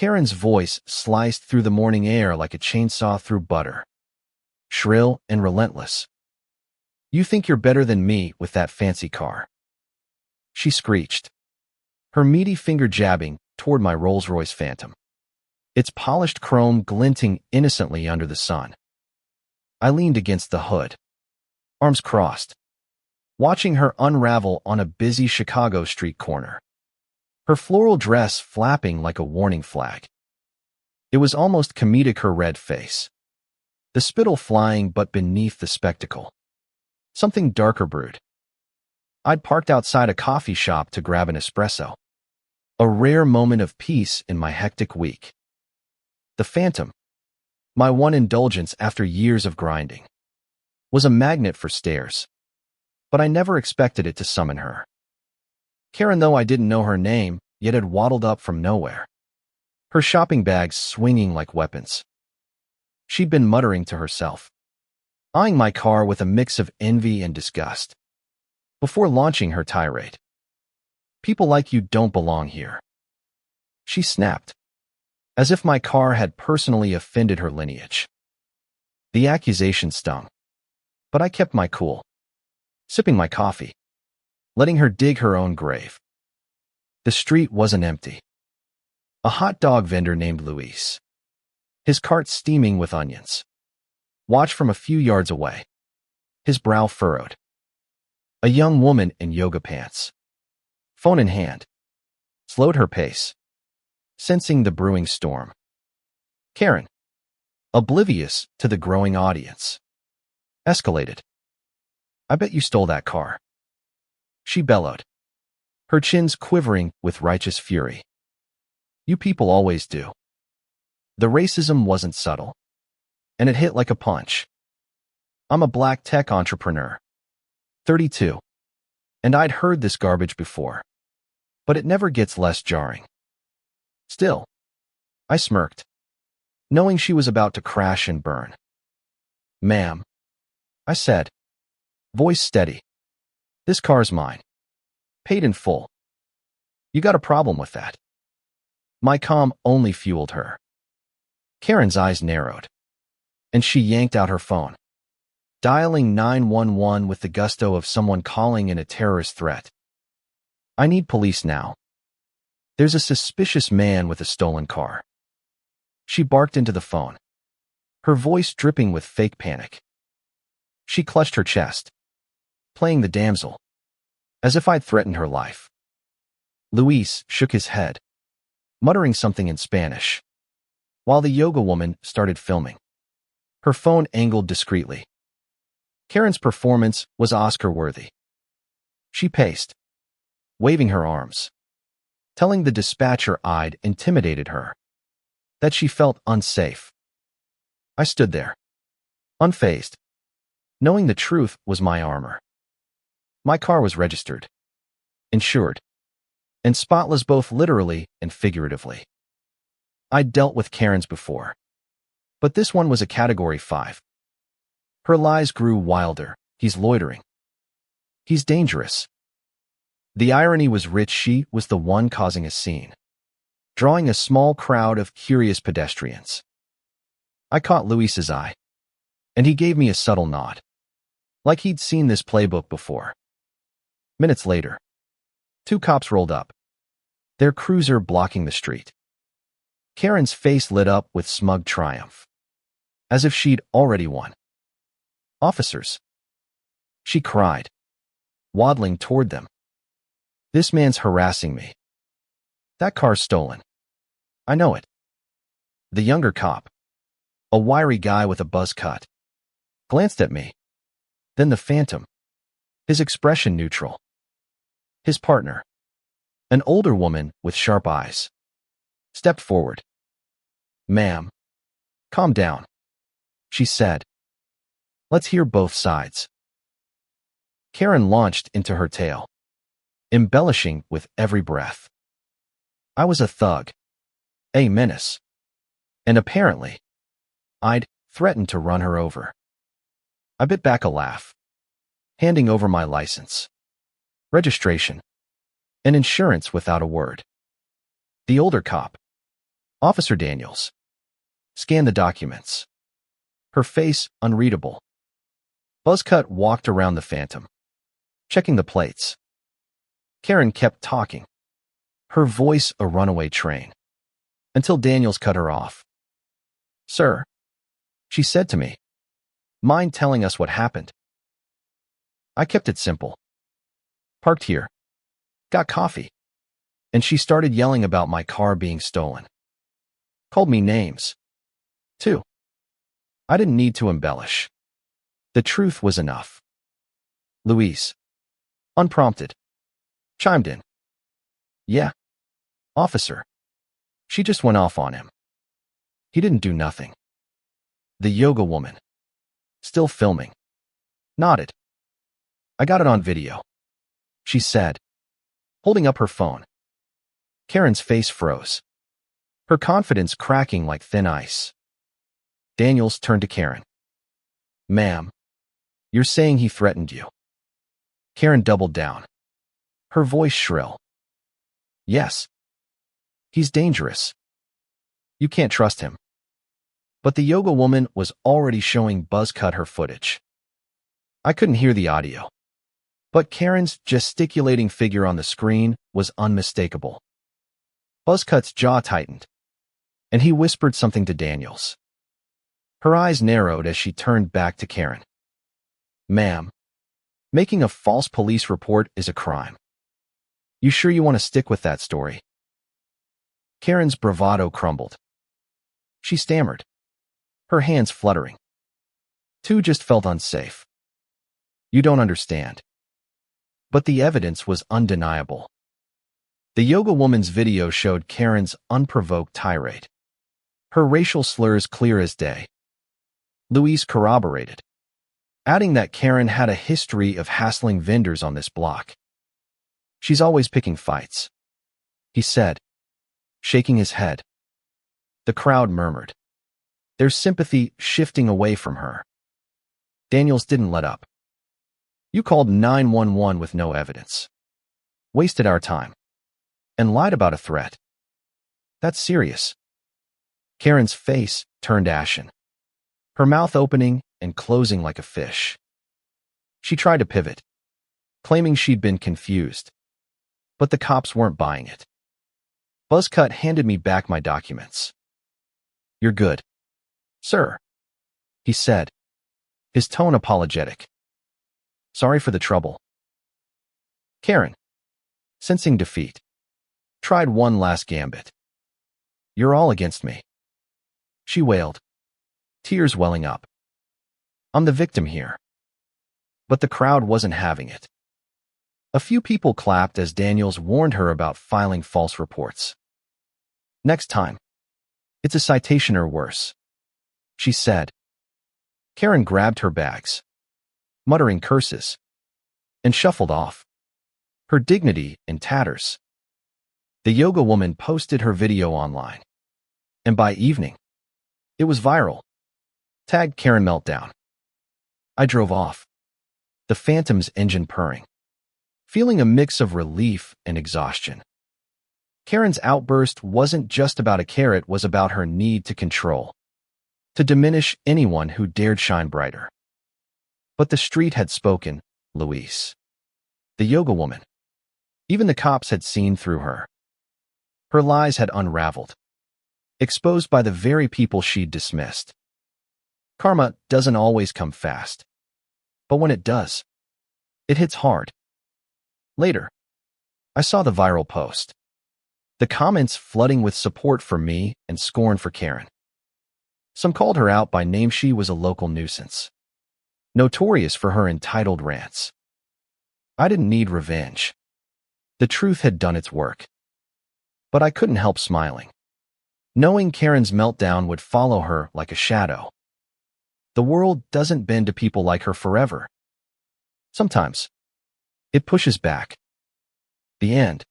Karen's voice sliced through the morning air like a chainsaw through butter. Shrill and relentless. "You think you're better than me with that fancy car," she screeched, her meaty finger jabbing toward my Rolls-Royce Phantom, its polished chrome glinting innocently under the sun. I leaned against the hood, arms crossed, watching her unravel on a busy Chicago street corner, her floral dress flapping like a warning flag. It was almost comedic, her red face, the spittle flying, but beneath the spectacle, something darker brewed. I'd parked outside a coffee shop to grab an espresso, a rare moment of peace in my hectic week. The Phantom, my one indulgence after years of grinding, was a magnet for stares, but I never expected it to summon her. Karen, though I didn't know her name, yet had waddled up from nowhere, her shopping bags swinging like weapons. She'd been muttering to herself, eyeing my car with a mix of envy and disgust, before launching her tirade. "People like you don't belong here," she snapped, as if my car had personally offended her lineage. The accusation stung, but I kept my cool, sipping my coffee, letting her dig her own grave. The street wasn't empty. A hot dog vendor named Royce, his cart steaming with onions, watched from a few yards away, his brow furrowed. A young woman in yoga pants, phone in hand, slowed her pace, sensing the brewing storm. Karen, oblivious to the growing audience, escalated. "I bet you stole that car," she bellowed, her chins quivering with righteous fury. "You people always do." The racism wasn't subtle, and it hit like a punch. I'm a black tech entrepreneur, 32, and I'd heard this garbage before, but it never gets less jarring. Still, I smirked, knowing she was about to crash and burn. "Ma'am," I said, voice steady, "this car's mine. Paid in full. You got a problem with that?" My calm only fueled her. Karen's eyes narrowed, and she yanked out her phone, dialing 911 with the gusto of someone calling in a terrorist threat. "I need police now. There's a suspicious man with a stolen car." She barked into the phone, her voice dripping with fake panic. She clutched her chest, playing the damsel, as if I'd threatened her life. Royce shook his head, muttering something in Spanish, while the yoga woman started filming, her phone angled discreetly. Karen's performance was Oscar-worthy. She paced, waving her arms, telling the dispatcher I'd intimidated her, that she felt unsafe. I stood there, unfazed, knowing the truth was my armor. My car was registered, insured, and spotless both literally and figuratively. I'd dealt with Karens before, but this one was a Category 5. Her lies grew wilder. "He's loitering. He's dangerous." The irony was rich. She was the one causing a scene, drawing a small crowd of curious pedestrians. I caught Royce's eye, and he gave me a subtle nod, like he'd seen this playbook before. Minutes later, 2 cops rolled up, their cruiser blocking the street. Karen's face lit up with smug triumph, as if she'd already won. "Officers," she cried, waddling toward them. "This man's harassing me. That car's stolen. I know it." The younger cop, a wiry guy with a buzz cut, glanced at me, then the Phantom, his expression neutral. His partner, an older woman with sharp eyes, stepped forward. "Ma'am, calm down," she said. "Let's hear both sides." Karen launched into her tale, embellishing with every breath. I was a thug, a menace, and apparently, I'd threatened to run her over. I bit back a laugh, handing over my license, registration, and insurance without a word. The older cop, Officer Daniels. Scan the documents. Her face unreadable. Buzzcut walked around the Phantom, checking the plates. Karen kept talking, her voice a runaway train, until Daniels cut her off. "Sir," she said to me, "mind telling us what happened?" I kept it simple. "Parked here. Got coffee." And she started yelling about my car being stolen. Called me names, too. I didn't need to embellish. The truth was enough. Luis, unprompted, chimed in. "Yeah, officer." She just went off on him. He didn't do nothing. The yoga woman, still filming, nodded. "I got it on video," she said, holding up her phone. Karen's face froze, her confidence cracking like thin ice. Daniels turned to Karen. "Ma'am, you're saying he threatened you?" Karen doubled down, her voice shrill. "Yes. He's dangerous. You can't trust him." But the yoga woman was already showing Buzzcut her footage. I couldn't hear the audio, but Karen's gesticulating figure on the screen was unmistakable. Buzzcut's jaw tightened, and he whispered something to Daniels. Her eyes narrowed as she turned back to Karen. "Ma'am, making a false police report is a crime. You sure you want to stick with that story?" Karen's bravado crumbled. She stammered, her hands fluttering. Two just felt unsafe. "You don't understand." But the evidence was undeniable. The yoga woman's video showed Karen's unprovoked tirade, her racial slurs clear as day. Luis corroborated, adding that Karen had a history of hassling vendors on this block. "She's always picking fights," he said, shaking his head. The crowd murmured, their sympathy shifting away from her. Daniels didn't let up. "You called 911 with no evidence, wasted our time, and lied about a threat. That's serious." Karen's face turned ashen, her mouth opening and closing like a fish. She tried to pivot, claiming she'd been confused, but the cops weren't buying it. Buzzcut handed me back my documents. "You're good, sir," he said, his tone apologetic. "Sorry for the trouble." Karen, sensing defeat, tried one last gambit. "You're all against me," she wailed, tears welling up. "I'm the victim here." But the crowd wasn't having it. A few people clapped as Daniels warned her about filing false reports. "Next time, it's a citation or worse," she said. Karen grabbed her bags, muttering curses, and shuffled off, her dignity in tatters. The yoga woman posted her video online, and by evening, it was viral. Tagged Karen Meltdown. I drove off, the Phantom's engine purring, feeling a mix of relief and exhaustion. Karen's outburst wasn't just about a carrot, was about her need to control, to diminish anyone who dared shine brighter. But the street had spoken, Luis. The yoga woman. Even the cops had seen through her. Her lies had unraveled, exposed by the very people she'd dismissed. Karma doesn't always come fast, but when it does, it hits hard. Later, I saw the viral post, the comments flooding with support for me and scorn for Karen. Some called her out by name. She was a local nuisance, notorious for her entitled rants. I didn't need revenge. The truth had done its work. But I couldn't help smiling, knowing Karen's meltdown would follow her like a shadow. The world doesn't bend to people like her forever. Sometimes, it pushes back. The end.